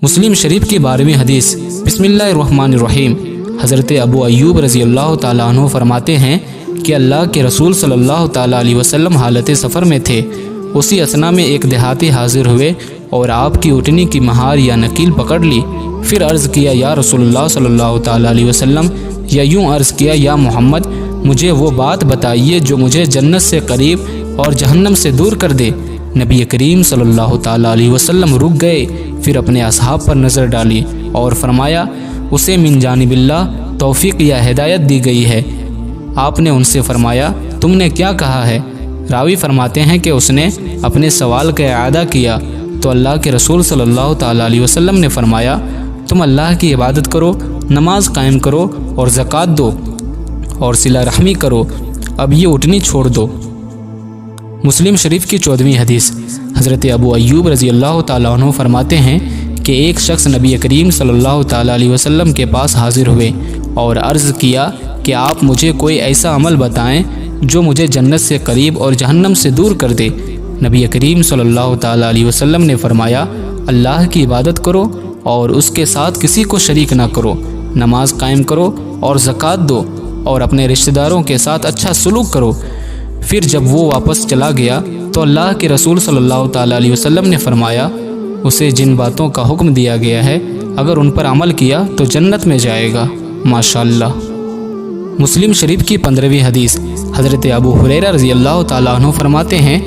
مسلم شریف کی 12ویں حدیث۔ بسم اللہ الرحمن الرحیم۔ حضرت ابو ایوب رضی اللہ تعالیٰ عنہ فرماتے ہیں کہ اللہ کے رسول صلی اللہ تعالیٰ علیہ وسلم حالت سفر میں تھے۔ اسی اثنا میں ایک دیہاتی حاضر ہوئے اور آپ کی اٹھنی کی مہار یا نکیل پکڑ لی۔ پھر عرض کیا یا رسول اللہ صلی اللہ تعالیٰ علیہ وسلم، یا یوں عرض کیا یا محمد، مجھے وہ بات بتائیے جو مجھے جنت سے قریب اور جہنم سے دور کر دے۔ نبی کریم صلی اللہ تعالیٰ علیہ وسلم رک گئے، پھر اپنے اصحاب پر نظر ڈالی اور فرمایا اسے من جانب اللہ توفیق یا ہدایت دی گئی ہے۔ آپ نے ان سے فرمایا تم نے کیا کہا ہے؟ راوی فرماتے ہیں کہ اس نے اپنے سوال کا اعادہ کیا تو اللہ کے رسول صلی اللہ تعالیٰ علیہ وسلم نے فرمایا تم اللہ کی عبادت کرو، نماز قائم کرو اور زکوٰۃ دو اور صلہ رحمی کرو، اب یہ اٹھنی چھوڑ دو۔ مسلم شریف کی 14ویں حدیث۔ حضرت ابو ایوب رضی اللہ تعالیٰ عنہ فرماتے ہیں کہ ایک شخص نبی کریم صلی اللہ تعالیٰ علیہ وسلم کے پاس حاضر ہوئے اور عرض کیا کہ آپ مجھے کوئی ایسا عمل بتائیں جو مجھے جنت سے قریب اور جہنم سے دور کر دے۔ نبی کریم صلی اللہ تعالیٰ علیہ وسلم نے فرمایا اللہ کی عبادت کرو اور اس کے ساتھ کسی کو شریک نہ کرو، نماز قائم کرو اور زکوٰۃ دو اور اپنے رشتہ داروں کے ساتھ اچھا سلوک کرو۔ پھر جب وہ واپس چلا گیا تو اللہ کے رسول صلی اللہ تعالیٰ علیہ وسلم نے فرمایا اسے جن باتوں کا حکم دیا گیا ہے اگر ان پر عمل کیا تو جنت میں جائے گا۔ ماشاءاللہ۔ مسلم شریف کی 15ویں حدیث۔ حضرت ابو ہریرہ رضی اللہ تعالیٰ عنہ فرماتے ہیں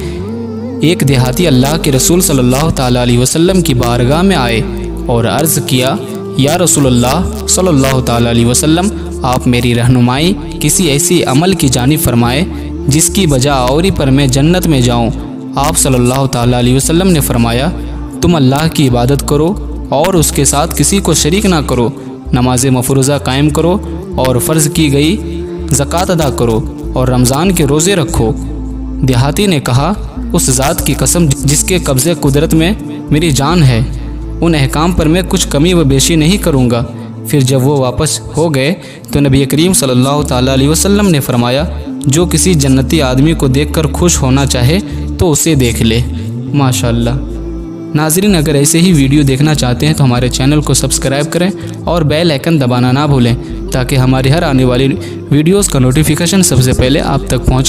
ایک دیہاتی اللہ کے رسول صلی اللہ تعالیٰ علیہ وسلم کی بارگاہ میں آئے اور عرض کیا یا رسول اللہ صلی اللہ تعالیٰ علیہ وسلم، آپ میری رہنمائی کسی ایسی عمل کی جانب فرمائے جس کی بجا آوری پر میں جنت میں جاؤں۔ آپ صلی اللہ تعالیٰ علیہ وسلم نے فرمایا تم اللہ کی عبادت کرو اور اس کے ساتھ کسی کو شریک نہ کرو، نماز مفروضہ قائم کرو اور فرض کی گئی زکوٰۃ ادا کرو اور رمضان کے روزے رکھو۔ دیہاتی نے کہا اس ذات کی قسم جس کے قبضے قدرت میں میری جان ہے، ان احکام پر میں کچھ کمی و بیشی نہیں کروں گا۔ پھر جب وہ واپس ہو گئے تو نبی کریم صلی اللہ تعالیٰ علیہ وسلم نے فرمایا جو کسی جنتی آدمی کو دیکھ کر خوش ہونا چاہے تو اسے دیکھ لے۔ ماشاءاللہ۔ ناظرین، اگر ایسے ہی ویڈیو دیکھنا چاہتے ہیں تو ہمارے چینل کو سبسکرائب کریں اور بیل آئیکن دبانا نہ بھولیں تاکہ ہماری ہر آنے والی ویڈیوز کا نوٹیفیکیشن سب سے پہلے آپ تک پہنچے۔